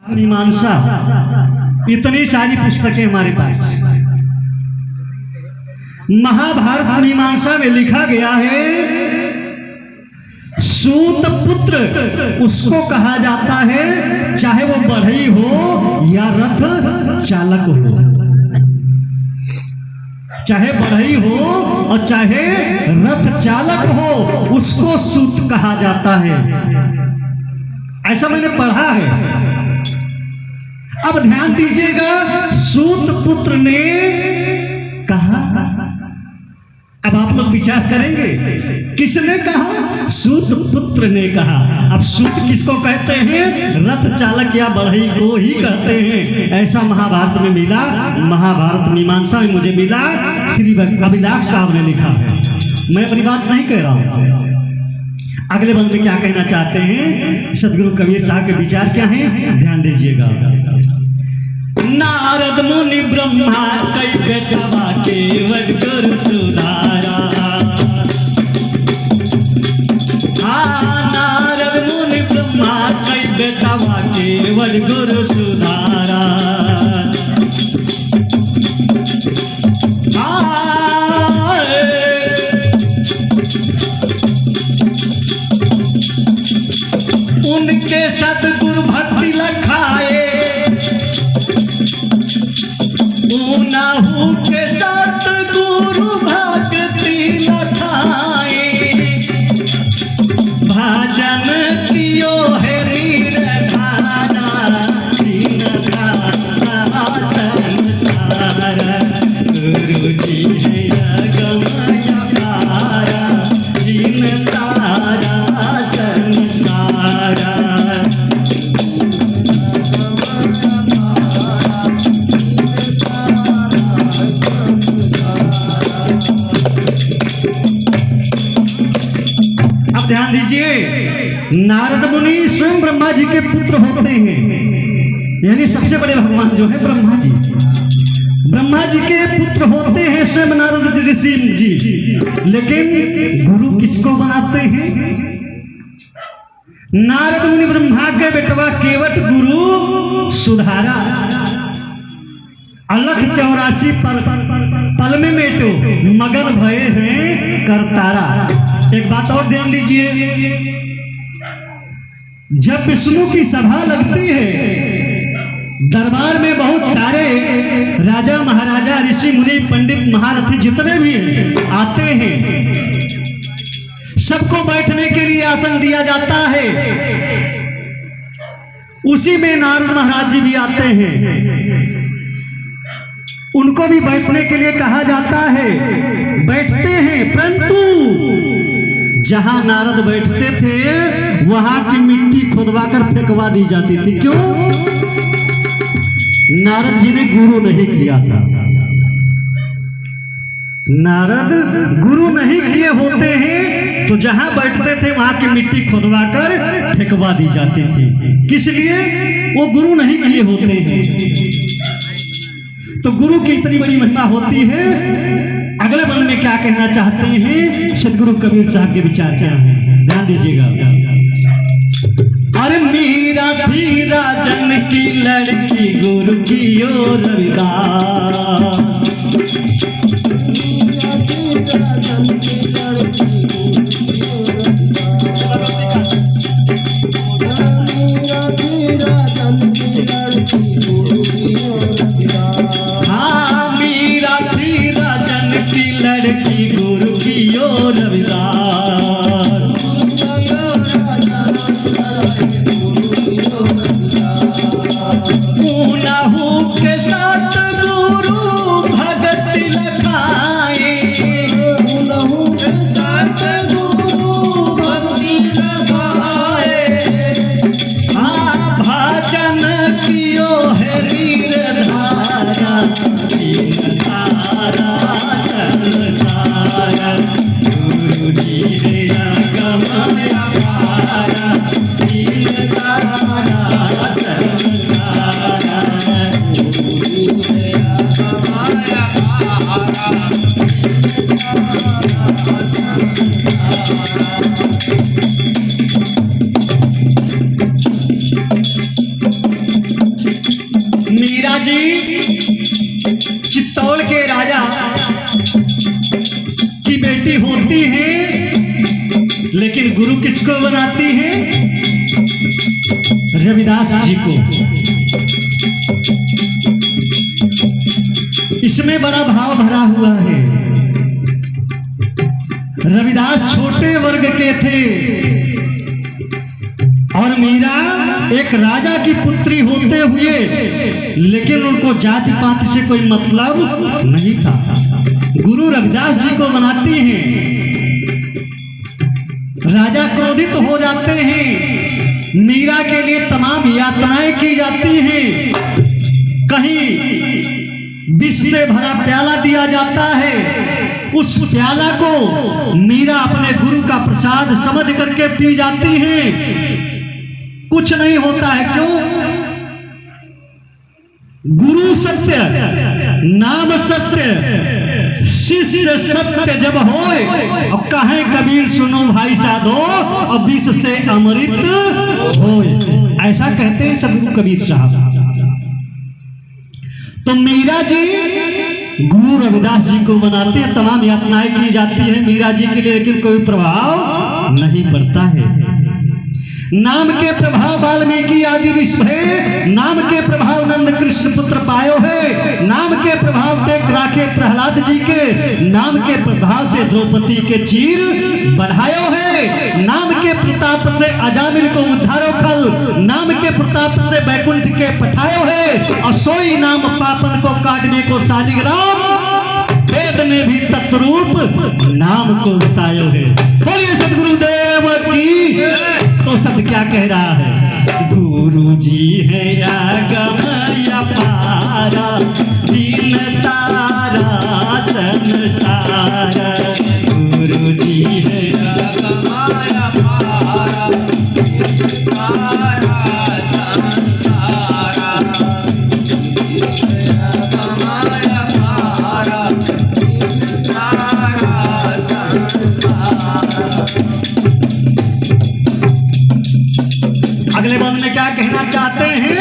मीमांसा, इतनी सारी पुस्तकें हमारे पास। महाभारत मीमांसा में लिखा गया है सूत पुत्र उसको कहा जाता है, चाहे वो बढ़ई हो या रथ चालक हो, चाहे बढ़ई हो और चाहे रथ चालक हो, उसको सूत कहा जाता है। ऐसा मैंने पढ़ा है। अब ध्यान दीजिएगा, सूत पुत्र ने कहा। अब आप लोग विचार करेंगे किसने कहा? सूत पुत्र ने कहा। अब सूत किसको कहते हैं? रथ चालक या बढ़ई को ही कहते हैं। ऐसा महाभारत में मिला, महाभारत मीमांसा में मुझे मिला, श्री अभिलाष साहब ने लिखा है। मैं अपनी बात नहीं कह रहा हूं। अगले बंद में क्या कहना चाहते हैं सदगुरु कबीर साहब के विचार क्या हैं, ध्यान दीजिएगा। नारद मुनि ब्रह्मा कई बेटवा केवट गुरु सुधारा। नारद मुनि ब्रह्मा कई बेटवा केवट गुरु सुधारा। उनके सतगुरु भक्ति लखाए, उनाहू के सतगुरु भक्ति लखाए। भजन कियो है निर्धारा, दीन धारा संसार। गुरु जी है अगमय पारा, दीन तारा संसार। ध्यान दीजिए, नारद मुनि स्वयं ब्रह्मा जी के पुत्र होते हैं, यानी सबसे बड़े भगवान जो है ब्रह्मा जी, ब्रह्मा जी के पुत्र होते हैं स्वयं नारद ऋषि जी। लेकिन गुरु किसको बनाते हैं? नारद मुनि ब्रह्मा के बेटवा केवट गुरु सुधारा। अलख 84 पल में मेटो मगन भये हैं करतारा। एक बात और ध्यान दीजिए, जब विष्णु की सभा लगती है, दरबार में बहुत सारे राजा महाराजा ऋषि मुनि पंडित महारथी जितने भी आते हैं, सबको बैठने के लिए आसन दिया जाता है। उसी में नारद महाराज जी भी आते हैं, उनको भी बैठने के लिए कहा जाता है, बैठते हैं। परंतु जहां नारद बैठते थे वहां की मिट्टी खुदवाकर फेंकवा दी जाती थी। क्यों? नारद जी ने गुरु नहीं किया था। नारद गुरु नहीं किए होते हैं तो जहां बैठते थे वहां की मिट्टी खुदवाकर फेंकवा दी जाती थी। किस लिए? वो गुरु नहीं किए होते हैं। तो गुरु की इतनी बड़ी महिमा होती है। अगले बंद में क्या कहना चाहते हैं सदगुरु कबीर साहब के विचार क्या हैं, ध्यान दीजिएगा। अरे मीरा थी राजन की लड़की, गुरु की ओर रविदास। लड़की गुरु की ओर रविदास। उनाहू के साथ गुरु भगति जी चित्तौड़ के राजा की बेटी होती हैं, लेकिन गुरु किसको बनाती हैं? रविदास जी को। इसमें बड़ा भाव भरा हुआ है। रविदास छोटे वर्ग के थे और मीरा एक राजा की पुत्री होते हुए, लेकिन उनको जाति पाति से कोई मतलब नहीं था। गुरु रविदास जी को बनाती हैं, राजा क्रोधित हो जाते हैं, मीरा के लिए तमाम यातनाएं की जाती हैं, कहीं विष से भरा प्याला दिया जाता है, उस प्याला को मीरा अपने गुरु का प्रसाद समझ करके पी जाती हैं, कुछ नहीं होता है। क्यों? गुरु सत्य, नाम सत्य, शिष्य सत्य जब होए, अब कहें कबीर सुनो भाई साधो, अब विष से अमृत होए, ऐसा कहते हैं सदगुरु कबीर साहब। तो मीरा जी गुरु रविदास जी को मनाते हैं, तमाम यातनाएं की जाती है मीरा जी के लिए, लेकिन कोई प्रभाव नहीं पड़ता है। नाम के प्रभाव वाल्मीकि आदि ऋषि है, नाम के प्रभाव नंद कृष्ण पुत्र पायो है, नाम के प्रभाव देख राखे प्रहलाद जी के, नाम के प्रभाव से द्रौपदी के चीर बढ़ायो है, नाम के प्रताप से अजामिल को उद्धारो खल, नाम के प्रताप से बैकुंठ के पठायो है, और सोई नाम पापन को काटने को सालिग्राम, वेद ने भी तत्रूप नाम को बतायो है। बोलिए सदगुरुदेव की। तो सब क्या कह रहा है? गुरु जी है आगम अपारा, दीन तारा संसारा, गुरु जी है आगम अपारा, दीन तारा संसारा, अगले बंद में क्या कहना चाहते हैं?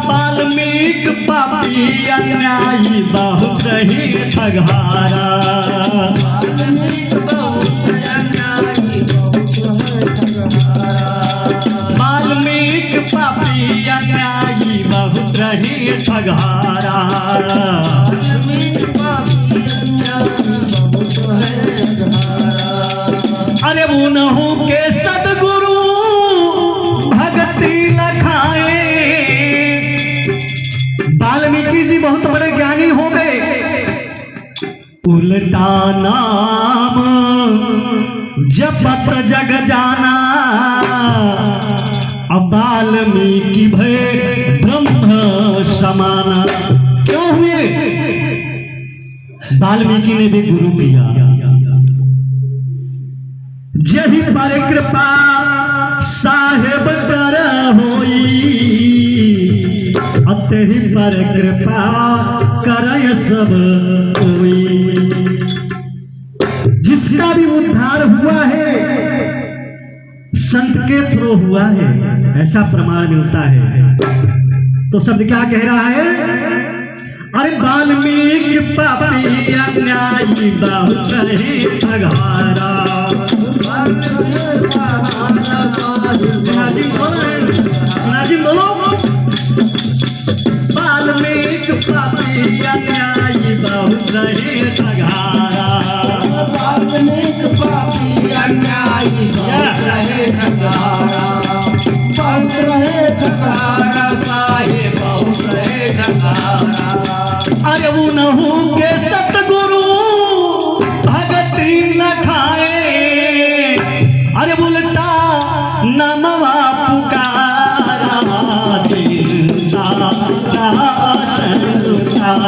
वाल्मीकि पापी अन्यायी बहुत ही ठगहारा, वाल्मीकि पापी अन्यायी बहुत ही ठगहारा, अरे उन्हों के सदगुरु भक्ति लखाए। वाल्मीकि जी बहुत बड़े ज्ञानी हो गए, उल्टा नाम जपत जग जाना, अब वाल्मीकि भय ब्रह्म समाना। क्यों हुए? वाल्मीकि ने भी गुरु किया, जही पर कृपा साहेब कर होई, अतहि पर कृपा करय सब कोई। जिसका भी उद्धार हुआ है संत के थ्रू हुआ है, ऐसा प्रमाण मिलता है। तो शब्द क्या कह रहा है? अरे वाल्मीकि पापी अन्यायी बहुत रहे ठगहारा, बोलो। वाल्मीकि पापी अन्यायी बहुत रहे ठगहारा, वाल्मीकि पापी अन्यायी बहुत रहे ठगहारा, बहुत रहे ठगहारा, साहिब बहुत रहे ठगहारा। अरे उन्हों के सतगुरु भक्ति लखाए, अरे उल्टा नमवा पुकारा, दिल तारा संसारा,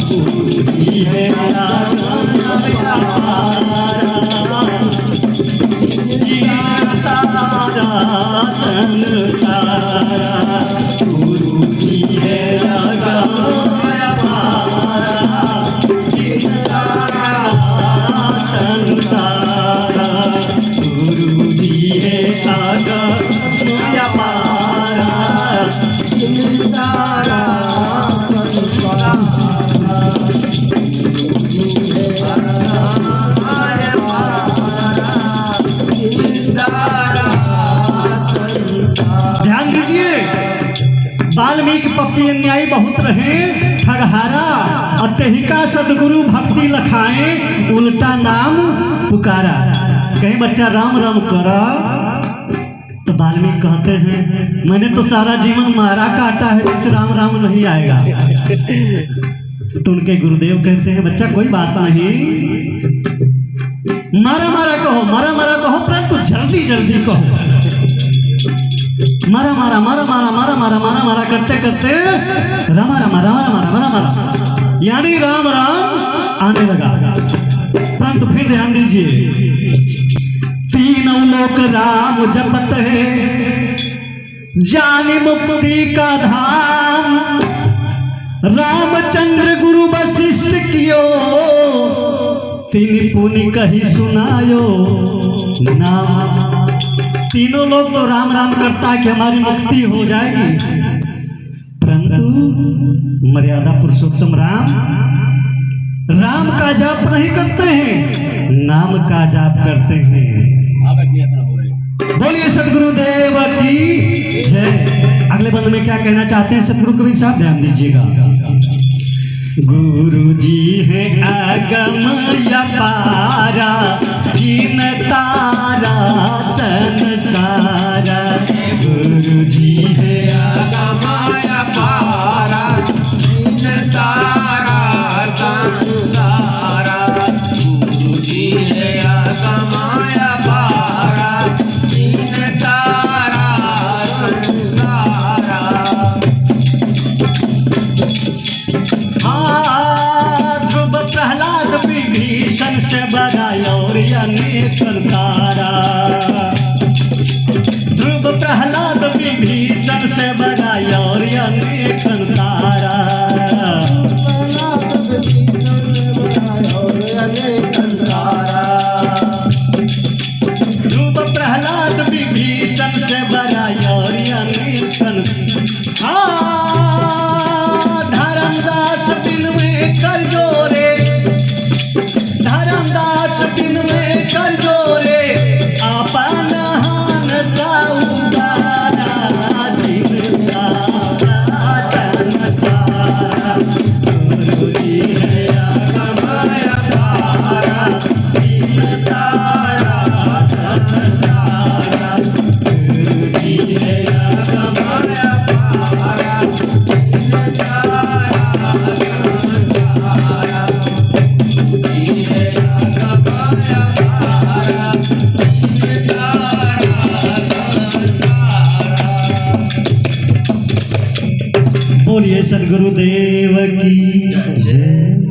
गुरु जी है तारा संसारा, गुरु जी है संसारा, गुरु जी है आगा ध्यान दीजिए, वाल्मीकि पप्पी अन्यायी बहुत रहे, ठगहारा अत्यहिका सदगुरु भक्ति लखाए, उल्टा नाम पुकारा। कहीं बच्चा राम राम करा तो वाल्मीकि कहते हैं मैंने तो सारा जीवन मारा काटा है, इस राम राम नहीं आएगा। तो उनके गुरुदेव कहते हैं बच्चा कोई बात नहीं, मारा मारा कहो, मारा मारा कहो, परंतु जल्दी जल्दी कहो। मारा मारा मारा मारा मारा मारा मारा मारा करते करते रामा रामा रामा रामा रामा रामा यानी राम राम आने लगा। परंतु फिर ध्यान दीजिए, तीनों लोक राम जपत है, जाने मुक्ति का धाम, रामचंद्र गुरु वशिष्ठ कियो, तीन पुनि कही सुनायो नाम। तीनों लोग तो राम राम करता है कि हमारी मुक्ति हो जाएगी, परंतु मर्यादा पुरुषोत्तम राम का जाप नहीं करते हैं, नाम का जाप करते हैं। बोलिए सदगुरुदेव की जय। अगले बंद में क्या कहना चाहते हैं सदगुरु कबीर साहब, ध्यान दीजिएगा। गुरु जी है अगम अपारा, जिन तारा संसारा। गुरु जी है अगम अपारा, जिन तारा संसारा। गुरु जी है अगम अपारा, जिन तारा संसारा। ध्रुव प्रहलाद विभीषण से बधाई और अनेक तारा। ध्रुव प्रहलाद विभीषण से बधाई और अनेक तारा। ध्रुव प्रहलाद विभीषण से बधाई और अनेक धर्मदास बिन में कर जोरे, धर्मदास बिन में कर जोरे, अपन हान साउदारा, दिन तारा संसारा। गुरु जी है अगम अपारा, दिन तारा संसारा। गुरु जी है अगम अपारा, बोलिए सदगुरुदेव की जय।